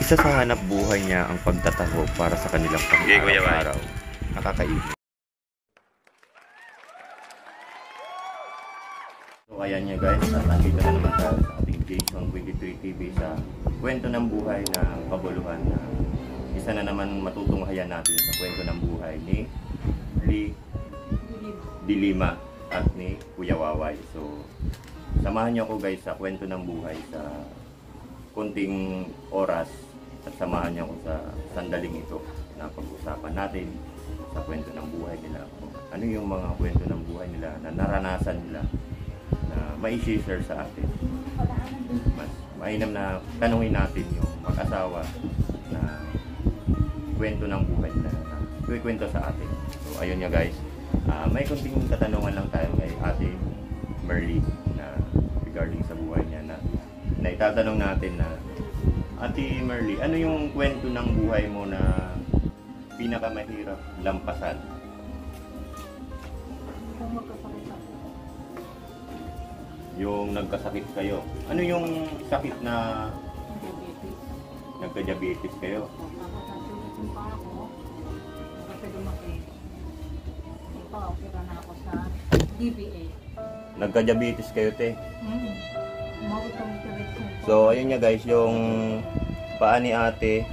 Isa sa hanap buhay niya ang pagtataho para sa kanilang pang-araw-araw. Nakakainit. So ayan niya guys, nandito na naman tayo sa ating Jason 23 TV sa kwento ng buhay ng kabuluhan na isa na naman matutunghayan natin sa kwento ng buhay ni Lee Dilima at ni Kuya Waway. So samahan niyo ako guys sa kwento ng buhay sa konting oras at samahan niyo ako sa sandaling ito na pag-usapan natin sa kwento ng buhay nila. Ano yung mga kwento ng buhay nila na naranasan nila na mai-share sa atin. Mas mainam na tanungin natin yung mag-asawa na kwento ng buhay nila na kwento sa atin. So ayun nga guys, may konting katanungan lang tayo kay Ate Merly na regarding sa buhay niya na itatanong natin na Ate Merly, ano yung kwento ng buhay mo na pinakamahirap lampasan? Yung nagkasakit kayo. Ano yung sakit na nagka-diabetes kayo? Nagka-diabetes kayo, te? So, ayun nga guys, yung paa ni ate,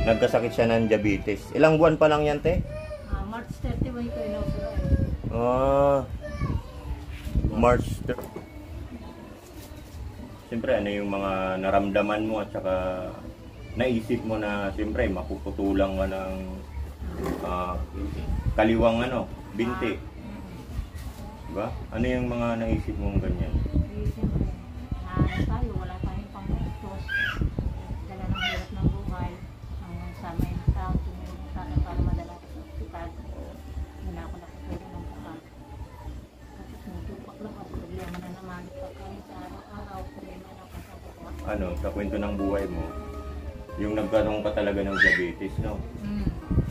nagkasakit siya ng diabetes. Ilang buwan pa lang yan, te? March 31 ko inaopera. March 30. Siyempre, ano yung mga naramdaman mo at saka naisip mo na siyempre, mapuputulang ka ng kaliwang binti. Diba? Ano yung mga naisip mong ganyan? Tayo, wala tayong pang-ustos. Dala ng hirap ng buhay. Hanggang sa may tao, tumulong sa akin para madala ko sa ospital. Wala ako nakapwede ng buka. Tapos nagtupak lang ako. Problema na naman. Pagkain sa araw-araw, problema na ako sa buka. Sa kwento ng buhay mo, yung nagkaroon ka talaga ng diabetes, no?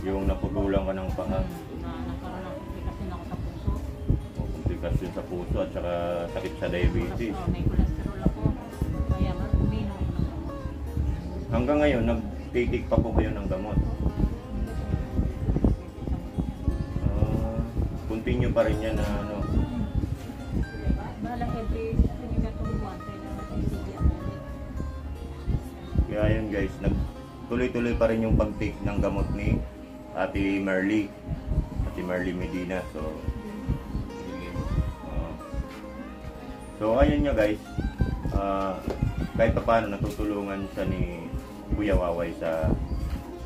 Yung naputulang ka ng paa. Nagkaroon ng komplikasyon ako sa puso. Komplikasyon sa puso at saka sakit sa diabetes. May cholesterol ako. Kaya uminom ako ng gamot. Hanggang ngayon, nagtitik pa po kayo ng gamot? Continue pa rin yan na Bala every sinigatoong buwan, kailangan isigi ako ulit. Kaya yun guys, tuloy-tuloy pa rin yung pag-take ng gamot ni Ate Merly Medina. So ayun nga guys, kahit pa paano natutulungan siya ni Kuya Waway sa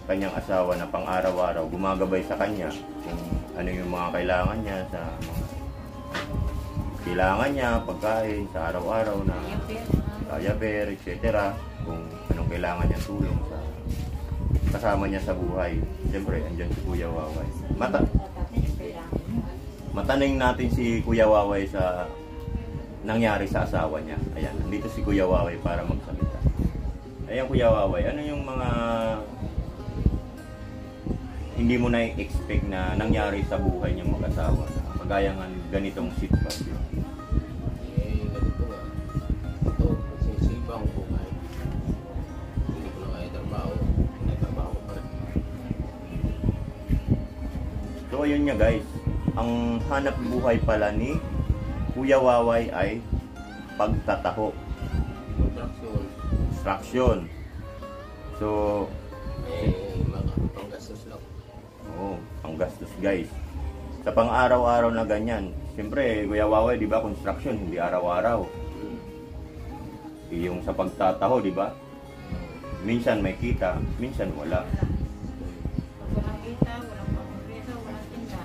kanyang asawa na pang araw-araw, gumagabay sa kanya kung ano yung mga kailangan niya sa pagkain sa araw-araw na diaper, etc. Kung anong kailangan niya tulong sa kasama niya sa buhay. Siyempre, andyan si Kuya Waway. Matanong natin si Kuya Waway sa nangyari sa asawa niya. Ayan, nandito si Kuya Waway para magsalita. Ayan, Kuya Waway, ano yung mga hindi mo na-expect na nangyari sa buhay niyang mag-asawa na kagaya ng ganitong sitwasyon? Ganito nga. Ito, sinisibang buhay. Hindi ko na kaya trabaho. Nagtrabaho pa rin. So ayun nga guys, ang hanap buhay pala ni Kuya Waway ay pagtataho. Construction. So, panggastos lang. Panggastos guys. Sa pang-araw-araw na ganyan, siyempre, Kuya Waway, di ba, construction, hindi araw-araw. Yung sa pagtataho, di ba? Minsan may kita, minsan wala. Walang kita, walang pang-presa, walang tinda.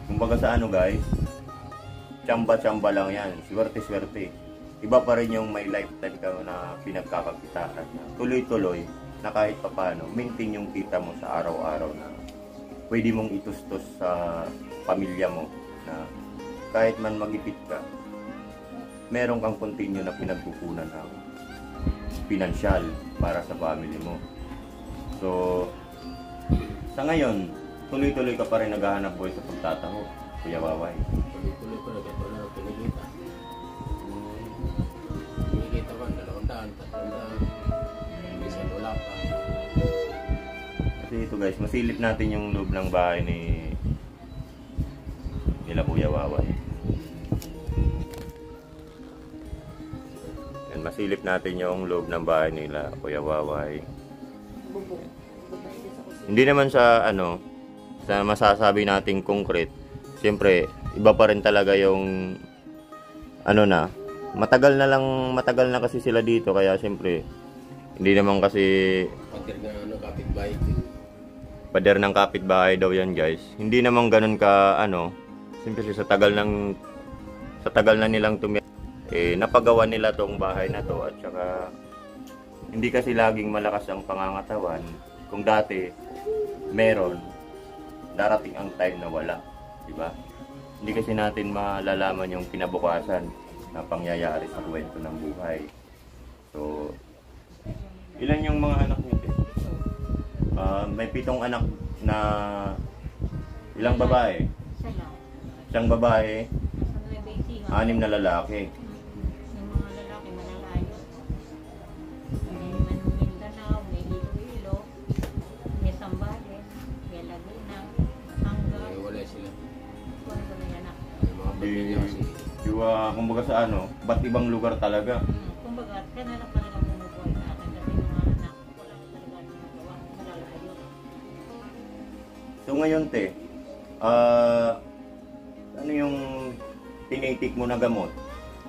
Kumbaga sa guys, tsamba-tsamba lang yan. Swerte-swerte. Iba pa rin yung may lifetime ka na pinagkakakitaan na tuloy-tuloy na kahit papano, maintain yung kita mo sa araw-araw na pwede mong itustos sa pamilya mo na kahit man magipit ka, meron kang continue na pinagkukunan ng pinansyal para sa family mo. So, sa ngayon, tuloy-tuloy ka pa rin naghahanap buhay sa pagtataho, Kuya Waway. Tuloy-tuloy pa rin, wala na pinigita. Pinigita man, 200, 300. Minsan Bali ito guys, masilip natin yung loob ng bahay nila Kuya Waway. Yan, masilip natin yung loob ng bahay nila Kuya Waway. Hindi naman sa sa masasabi nating concrete. Siyempre, iba pa rin talaga yung matagal na kasi sila dito, kaya siyempre hindi naman kasi kapitbahay. Pader ng kapitbahay daw yan guys. Hindi naman ganun ka siyempre sa tagal na nilang napagawa nila tong bahay na to, at saka hindi kasi laging malakas ang pangangatawan. Kung dati meron, darating ang time na wala, di ba? Hindi kasi natin malalaman yung kinabukasan na pangyayari sa kwento ng buhay. So, ilan yung mga anak niyo? May 7 anak na ilang babae? Isang babae, 6 na lalaki. Yung mga lalaki malalayo. May Mindanao, may Iloilo, may Sambales, may Laguna, Batangas. Wala sila. Wala yan ako. May mga pamilya kasi. Kumbaga sa ba't ibang lugar talaga? Kumbaga, kaya na lang talaga bumubuhay sa akin kasi yung mga anak ko wala na talaga nagawa, malalayo. So ngayon ano yung tinitik mo na gamot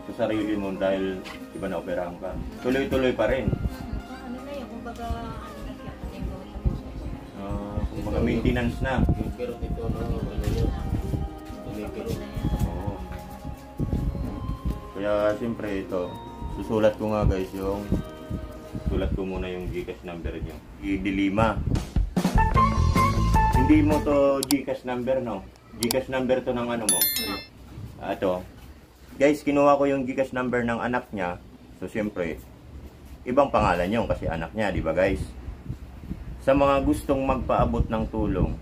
sa sarili mo dahil iba na operahan ka? Tuloy-tuloy pa rin. Ano na yun, kumbaga na siya, kasi yung gawin sa puso ko. Kumbaga maintenance na. Yung pero dito, yun? Tumipiro. Oo. Kaya siyempre ito, susulat ko nga guys sulat ko muna yung Gcash number nyo. Idilima. Hindi mo to Gcash number, no? Gcash number to ng mo? Ito. Guys, kinuha ko yung Gcash number ng anak niya. So siyempre, ibang pangalan yun kasi anak niya, di ba guys? Sa mga gustong magpaabot ng tulong,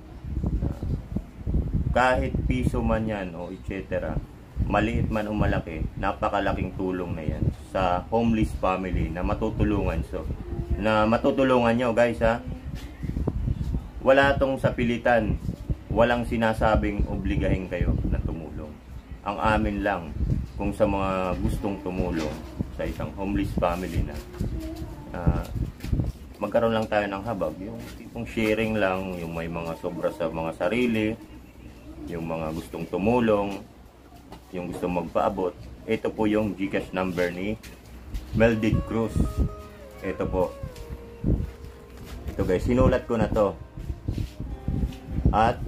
kahit piso man yan o etc., maliit man o malaki, napakalaking tulong na yan sa homeless family na matutulungan. So, na matutulungan nyo guys ha. Wala tong sapilitan, walang sinasabing obligahin kayo na tumulong. Ang amin lang, kung sa mga gustong tumulong sa isang homeless family na magkaroon lang tayo ng habag, yung tipong sharing lang, yung may mga sobra sa mga sarili, yung mga gustong tumulong, yung gustong magpaabot. Ito po yung Gcash number ni Melded Cruz. Ito po. Ito guys, sinulat ko na to. At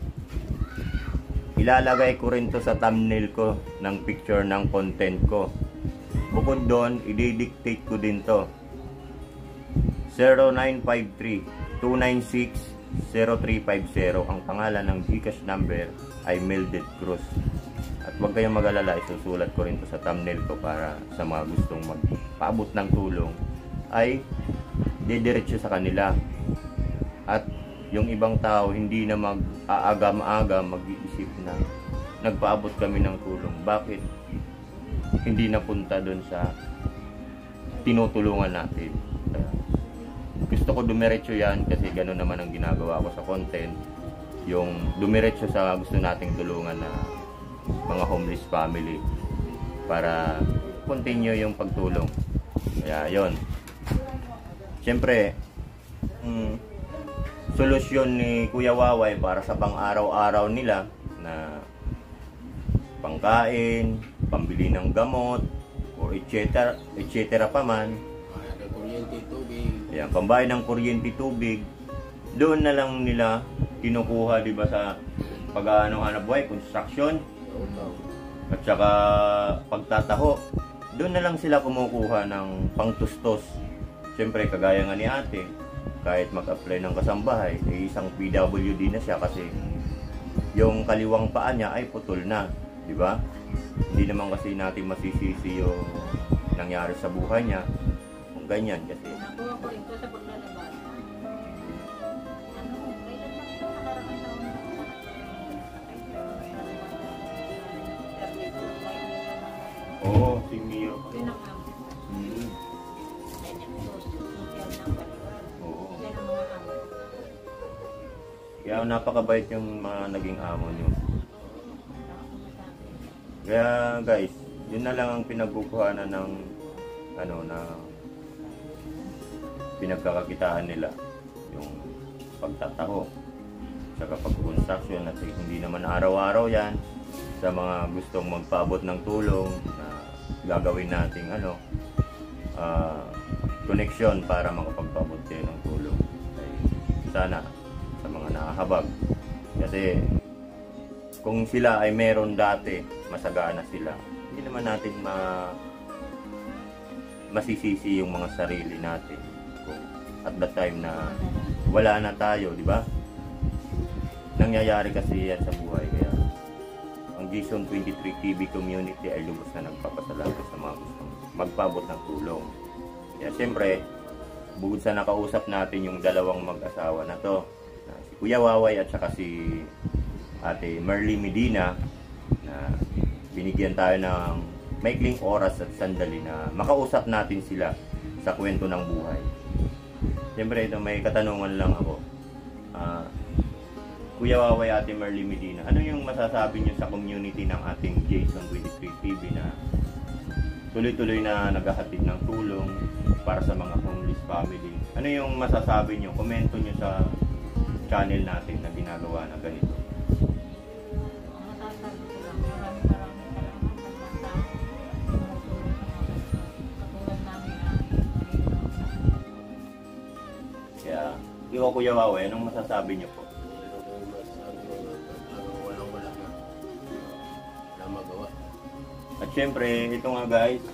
ilalagay ko rin to sa thumbnail ko ng picture ng content ko. Bukod doon, i-dictate ko din to. 0953-296-0350. Ang pangalan ng Gcash number ay Melded Cruz. At huwag kayong mag-alala, isusulat ko rin to sa thumbnail ko para sa mga gustong magpaabot ng tulong ay didiretso sa kanila. At yung ibang tao hindi na mag-aagam-agam, mag-iisip na nagpaabot kami ng tulong. Bakit hindi napunta doon sa tinutulungan natin? Gusto ko dumiretso yan kasi gano'n naman ang ginagawa ko sa content. Yung dumiretso sa gusto nating tulungan na mga homeless family para continue yung pagtulong. Kaya yon. Siyempre, solusyon ni Kuya Waway para sa pang-araw-araw nila na pangkain, pambili ng gamot, o etc. pa man. Kuryente, tubig. Ayan, pambayad ng kuryente, tubig. Doon na lang nila kinukuha, di ba, sa pag-hanap buhay, construction, at saka pagtataho. Doon na lang sila kumukuha ng pangtustos. Siyempre, kagaya nga ni ate, kahit mag-apply ng kasambahay, isang PWD na siya kasi yung kaliwang paa niya ay putol na, di ba? Hindi naman kasi natin masisisi yung nangyari sa buhay niya kung ganyan kasi. Nakuha ko rin ko sa paglalabas. Kailan lang ito nakaraan taon na Oo, si Mio. pinakam. Ganyan ko. Yan ang baliwan. Oo. Yan ang mga amo. Kaya napakabait yung mga naging amo nyo. Wala akong masabi. Kaya guys, yun na lang ang pinagkukuhanan ng ano na pinagkakakitaan nila, yung pagtataho saka pag-construction, at hindi naman araw-araw yan. Sa mga gustong magpaabot ng tulong na gagawin nating connection para makapagpaabot kayo ng tulong, ay sana sa mga nakahabag, kasi kung sila ay meron dati, masagana sila, hindi naman natin masisisi yung mga sarili natin kung at that time na wala na tayo, di ba? Nangyayari kasi yan sa buhay. Kaya ang Jason 23 TV community ay lubos na nagpapasalamat sa mga gustong magpaabot ng tulong. Kaya siyempre, bukod sa nakausap natin yung dalawang mag-asawa na to, si Kuya Waway at saka si Ate Merly Medina, na binigyan tayo ng maikling oras at sandali na makausap natin sila sa kwento ng buhay. Siyempre ito, may katanungan lang ako. Kuya Waway, Ate Merly Medina, ano yung masasabi niyo sa community ng ating Jason 23 TV na tuloy-tuloy na naghahatid ng tulong para sa mga homeless family? Ano yung masasabi niyo? Komento niyo sa channel natin na ginagawa na ganito. Ang masasabi ko lang, maraming salamat sa mga tao tumutulong sa mga katulad namin na Kaya, ikaw Kuya Waway, anong masasabi niyo po? At syempre, ito nga guys,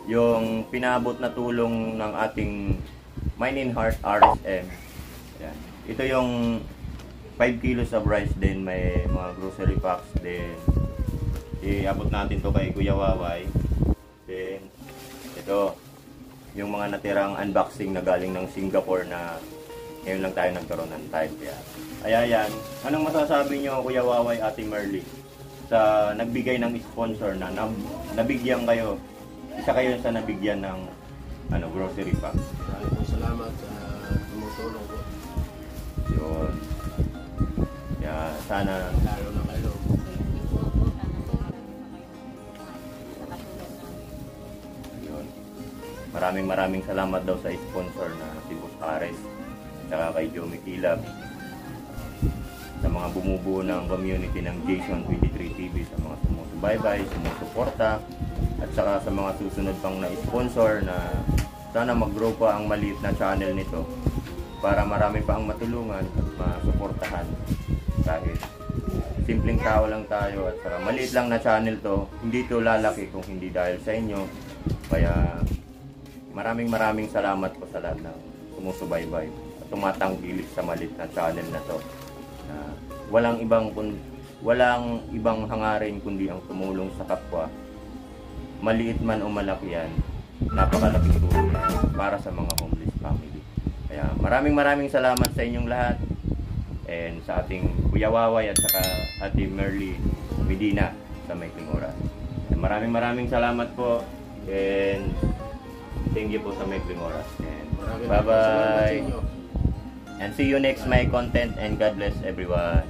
yung pinabot na tulong ng ating Mine in Heart RSM. Yan. Ito yung 5 kilos of rice din, may mga grocery packs din. Iabot natin to kay Kuya Waway. Then, ito, yung mga natirang unboxing na galing ng Singapore na ngayon lang tayo nagkaroon ng time. Kaya yan, anong masasabi nyo Kuya Waway, Ate Merly, sa nagbigay ng sponsor na nabigyan kayo, isa kayo sa nabigyan ng grocery pack? Maraming po salamat sa tumutulong po. Yun. Kaya sana Lalo na kayo. hindi po ako sana po marami pa kayo sa katulad namin. yun. Maraming salamat daw sa sponsor na si Boss Ares, saka kay Joey Kilab, sa mga bumubuo ng community ng Jason 23 TV, sa mga sumusubaybay, sumusuporta, at saka sa mga susunod pang na-sponsor na sana mag-grow pa ang maliit na channel nito para marami pa ang matulungan at masuportahan. Kahit simpleng tao lang tayo at saka maliit lang na channel to, hindi to lalaki kung hindi dahil sa inyo. Kaya maraming salamat po sa lahat ng sumusubaybay at tumatangkilik sa maliit na channel na to, na walang ibang hangarin kundi ang tumulong sa kapwa. Maliit man o malaki yan, napakalaking tulong para sa mga homeless family. Kaya maraming salamat sa inyong lahat, and sa ating Kuya Waway at saka Ate Merly Medina sa maikling oras. Maraming salamat po, and thank you po sa maikling oras. And Maraming bye salamat sa bye. inyo. And see you next my content, and God bless everyone.